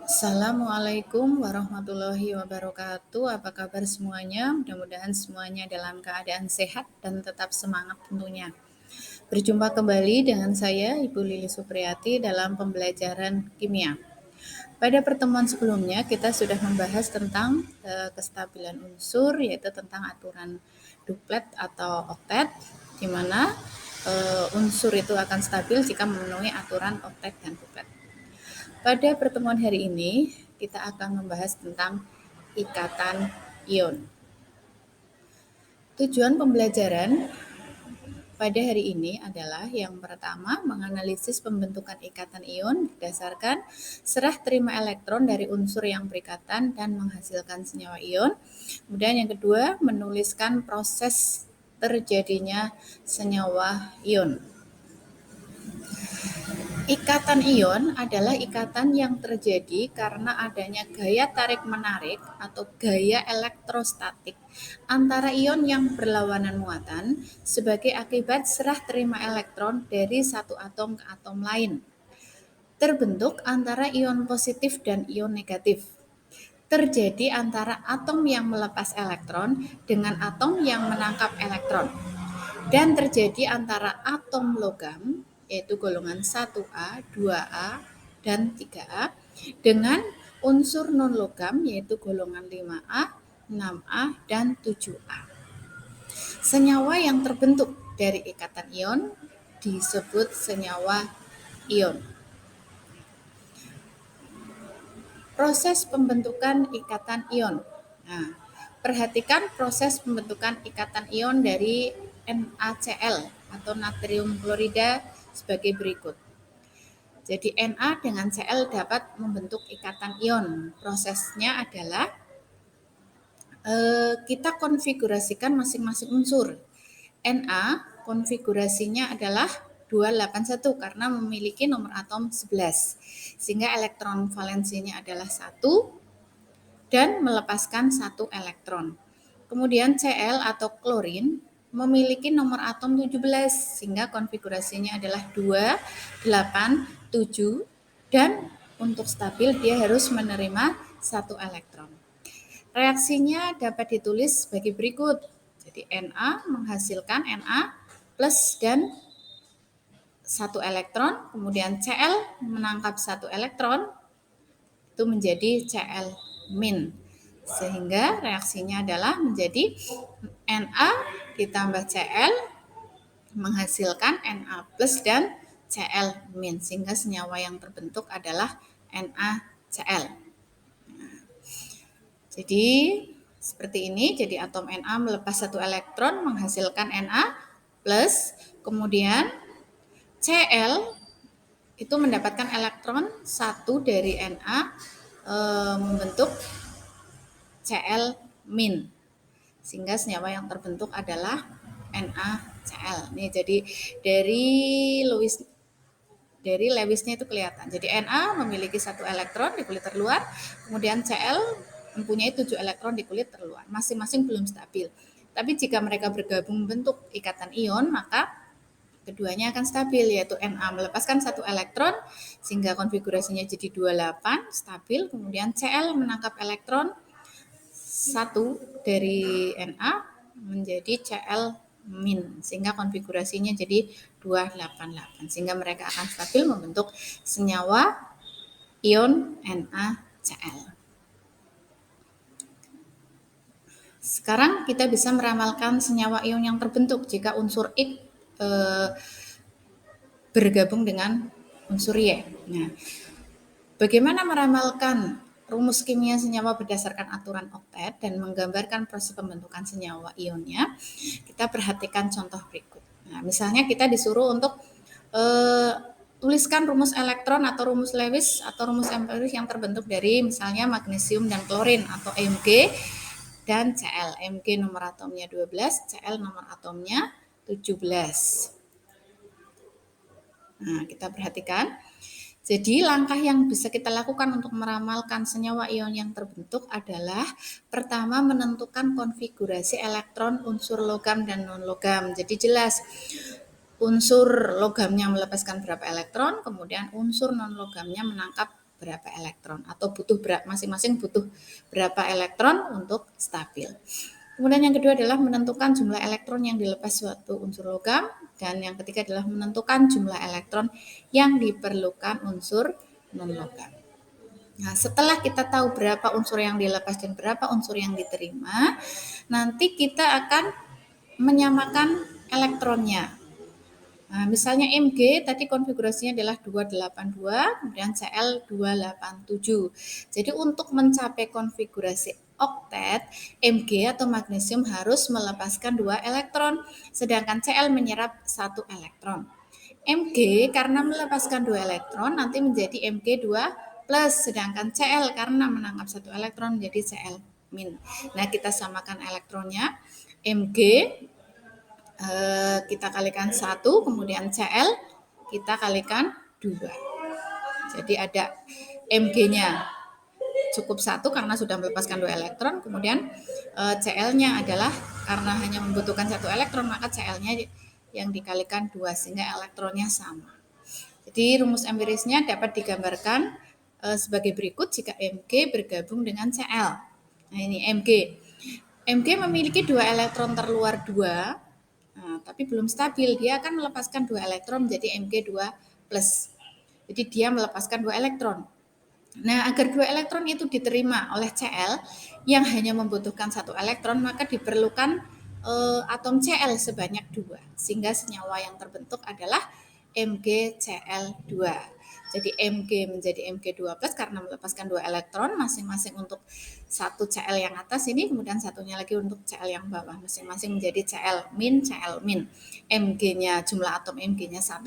Assalamualaikum warahmatullahi wabarakatuh. Apa kabar semuanya? Mudah-mudahan semuanya dalam keadaan sehat dan tetap semangat tentunya. Berjumpa kembali dengan saya Ibu Lili Supriyati dalam pembelajaran kimia. Pada pertemuan sebelumnya kita sudah membahas tentang kestabilan unsur, yaitu tentang aturan duplet atau oktet, di mana unsur itu akan stabil jika memenuhi aturan oktet dan duplet. Pada pertemuan hari ini, kita akan membahas tentang ikatan ion. Tujuan pembelajaran pada hari ini adalah yang pertama, menganalisis pembentukan ikatan ion berdasarkan serah terima elektron dari unsur yang berikatan dan menghasilkan senyawa ion. Kemudian yang kedua, menuliskan proses terjadinya senyawa ion. Ikatan ion adalah ikatan yang terjadi karena adanya gaya tarik-menarik atau gaya elektrostatik antara ion yang berlawanan muatan sebagai akibat serah terima elektron dari satu atom ke atom lain. Terbentuk antara ion positif dan ion negatif. Terjadi antara atom yang melepas elektron dengan atom yang menangkap elektron. Dan terjadi antara atom logam yaitu golongan 1A, 2A, dan 3A dengan unsur non-logam yaitu golongan 5A, 6A, dan 7A. Senyawa yang terbentuk dari ikatan ion disebut senyawa ion. Proses pembentukan ikatan ion. Nah, perhatikan proses pembentukan ikatan ion dari NaCl atau natrium klorida sebagai berikut. Jadi Na dengan Cl dapat membentuk ikatan ion. Prosesnya adalah kita konfigurasikan masing-masing unsur. Na konfigurasinya adalah 281 karena memiliki nomor atom 11. Sehingga elektron valensinya adalah 1 dan melepaskan 1 elektron. Kemudian Cl atau klorin memiliki nomor atom 17 sehingga konfigurasinya adalah 2, 8, 7 dan untuk stabil dia harus menerima 1 elektron. Reaksinya dapat ditulis sebagai berikut. Jadi Na menghasilkan Na plus dan 1 elektron, kemudian Cl menangkap 1 elektron, itu menjadi Cl min. Sehingga reaksinya adalah menjadi Na ditambah Cl menghasilkan Na plus dan Cl min. Sehingga senyawa yang terbentuk adalah NaCl. Jadi seperti ini, jadi atom Na melepas 1 elektron menghasilkan Na plus, kemudian Cl itu mendapatkan elektron 1 dari Na membentuk Cl min. Sehingga senyawa yang terbentuk adalah NaCl. Nih jadi dari Lewisnya itu kelihatan. Jadi Na memiliki 1 elektron di kulit terluar, kemudian Cl mempunyai 7 elektron di kulit terluar. Masing-masing belum stabil. Tapi jika mereka bergabung membentuk ikatan ion, maka keduanya akan stabil, yaitu Na melepaskan 1 elektron sehingga konfigurasinya jadi 28 stabil, kemudian Cl menangkap elektron 1 dari Na menjadi Cl min sehingga konfigurasinya jadi 288 sehingga mereka akan stabil membentuk senyawa ion NaCl. Sekarang kita bisa meramalkan senyawa ion yang terbentuk jika unsur X bergabung dengan unsur Y. Nah, bagaimana meramalkan rumus kimia senyawa berdasarkan aturan oktet dan menggambarkan proses pembentukan senyawa ionnya? Kita perhatikan contoh berikut. Nah, misalnya kita disuruh untuk tuliskan rumus elektron atau rumus Lewis atau rumus empiris yang terbentuk dari misalnya magnesium dan klorin atau Mg dan Cl. Mg nomor atomnya 12, Cl nomor atomnya 17. Nah, kita perhatikan. Jadi langkah yang bisa kita lakukan untuk meramalkan senyawa ion yang terbentuk adalah pertama menentukan konfigurasi elektron unsur logam dan non-logam. Jadi jelas unsur logamnya melepaskan berapa elektron, kemudian unsur non-logamnya menangkap berapa elektron atau masing-masing butuh berapa elektron untuk stabil. Kemudian yang kedua adalah menentukan jumlah elektron yang dilepas suatu unsur logam, dan yang ketiga adalah menentukan jumlah elektron yang diperlukan unsur non-logam. Nah, setelah kita tahu berapa unsur yang dilepas dan berapa unsur yang diterima, nanti kita akan menyamakan elektronnya. Nah, misalnya Mg tadi konfigurasinya adalah 282, kemudian Cl 287. Jadi untuk mencapai konfigurasi oktet, Mg atau magnesium harus melepaskan 2 elektron, sedangkan Cl menyerap 1 elektron. Mg karena melepaskan 2 elektron nanti menjadi Mg2+, sedangkan Cl karena menangkap 1 elektron menjadi Cl-. Nah, kita samakan elektronnya. Mg kita kalikan 1, kemudian Cl kita kalikan 2. Jadi ada Mg-nya cukup 1 karena sudah melepaskan 2 elektron, kemudian Cl-nya adalah karena hanya membutuhkan 1 elektron, maka Cl-nya yang dikalikan 2 sehingga elektronnya sama. Jadi rumus empirisnya dapat digambarkan sebagai berikut jika Mg bergabung dengan Cl. Nah, ini Mg. Mg memiliki 2 elektron terluar 2, tapi belum stabil, dia akan melepaskan 2 elektron menjadi Mg2+. Jadi dia melepaskan 2 elektron. Nah, agar 2 elektron itu diterima oleh Cl yang hanya membutuhkan 1 elektron, maka diperlukan atom Cl sebanyak 2, sehingga senyawa yang terbentuk adalah MgCl2. Jadi Mg menjadi Mg2+ karena melepaskan 2 elektron masing-masing untuk satu Cl yang atas ini, kemudian satunya lagi untuk Cl yang bawah, masing-masing menjadi Cl-, Cl-. Mg-nya, jumlah atom Mg-nya 1,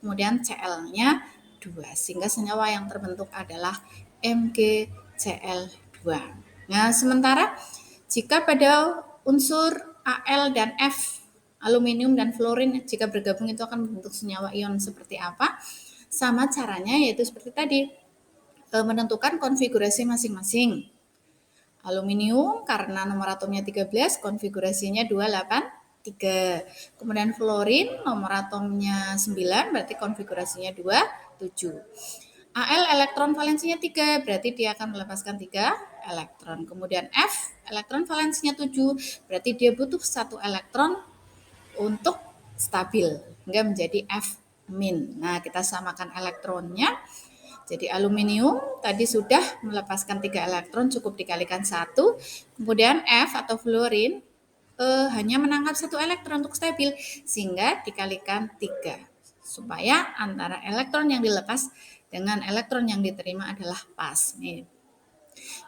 kemudian Cl-nya 2, sehingga senyawa yang terbentuk adalah MgCl2. Nah, sementara jika pada unsur Al dan F, aluminium dan fluorin, jika bergabung itu akan membentuk senyawa ion seperti apa? Sama caranya, yaitu seperti tadi, menentukan konfigurasi masing-masing. Aluminium karena nomor atomnya 13, konfigurasinya 283. Kemudian fluorin nomor atomnya 9, berarti konfigurasinya 27. Al elektron valensinya 3, berarti dia akan melepaskan 3 elektron. Kemudian F elektron valensinya 7, berarti dia butuh 1 elektron untuk stabil, hingga menjadi F-. Nah, kita samakan elektronnya. Jadi aluminium tadi sudah melepaskan 3 elektron, cukup dikalikan 1. Kemudian F atau fluorin hanya menangkap 1 elektron untuk stabil, sehingga dikalikan 3. Supaya antara elektron yang dilepas dengan elektron yang diterima adalah pas. Nih.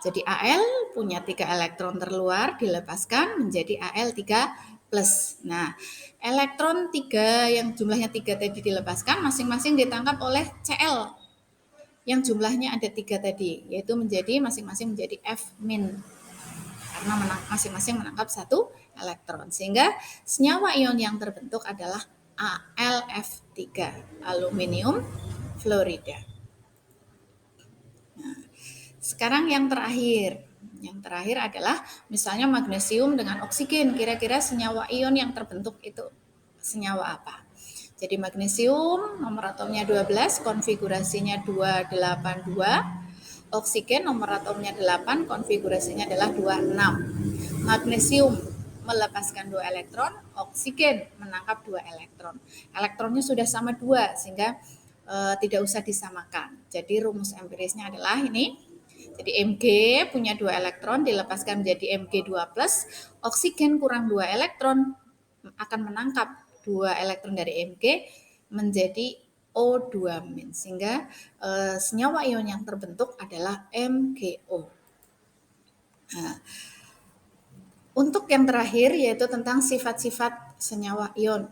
Jadi Al punya 3 elektron terluar, dilepaskan menjadi Al3+. Nah, elektron 3 yang jumlahnya 3 tadi dilepaskan, masing-masing ditangkap oleh Cl yang jumlahnya ada 3 tadi, yaitu menjadi masing-masing menjadi F-, karena masing-masing menangkap 1 elektron, sehingga senyawa ion yang terbentuk adalah AlF3, aluminium fluorida. Nah, sekarang yang terakhir adalah misalnya magnesium dengan oksigen, kira-kira senyawa ion yang terbentuk itu senyawa apa? Jadi magnesium nomor atomnya 12, konfigurasinya 282. Oksigen nomor atomnya 8, konfigurasinya adalah 26. Magnesium melepaskan 2 elektron, oksigen menangkap 2 elektron. Elektronnya sudah sama 2, sehingga tidak usah disamakan. Jadi rumus empirisnya adalah ini. Jadi Mg punya 2 elektron, dilepaskan menjadi Mg2+, oksigen kurang 2 elektron akan menangkap 2 elektron dari Mg menjadi O2-, sehingga senyawa ion yang terbentuk adalah MgO. Nah, untuk yang terakhir yaitu tentang sifat-sifat senyawa ion.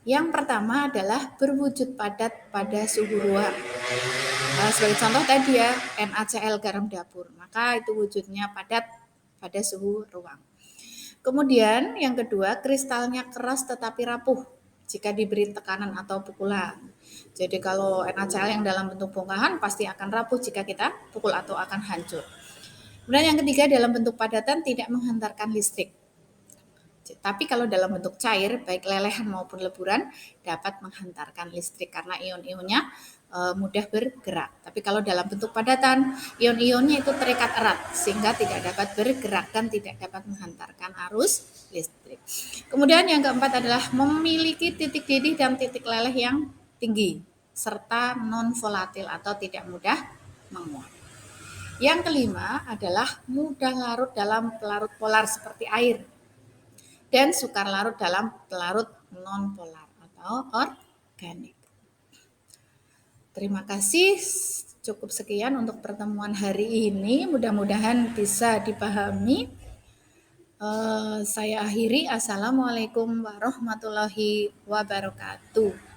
Yang pertama adalah berwujud padat pada suhu ruang. Sebagai contoh tadi ya, NaCl garam dapur, maka itu wujudnya padat pada suhu ruang. Kemudian yang kedua, kristalnya keras tetapi rapuh jika diberi tekanan atau pukulan. Jadi kalau NaCl yang dalam bentuk bongkahan pasti akan rapuh jika kita pukul atau akan hancur. Kemudian yang ketiga, dalam bentuk padatan tidak menghantarkan listrik. Tapi kalau dalam bentuk cair, baik lelehan maupun leburan, dapat menghantarkan listrik karena ion-ionnya mudah bergerak. Tapi kalau dalam bentuk padatan, ion-ionnya itu terikat erat sehingga tidak dapat bergerak dan tidak dapat menghantarkan arus listrik. Kemudian yang keempat adalah memiliki titik didih dan titik leleh yang tinggi serta non volatil atau tidak mudah menguap. Yang kelima adalah mudah larut dalam pelarut polar seperti air dan sukar larut dalam pelarut non polar atau organik. Terima kasih. Cukup sekian untuk pertemuan hari ini. Mudah-mudahan bisa dipahami. Saya akhiri. Assalamualaikum warahmatullahi wabarakatuh.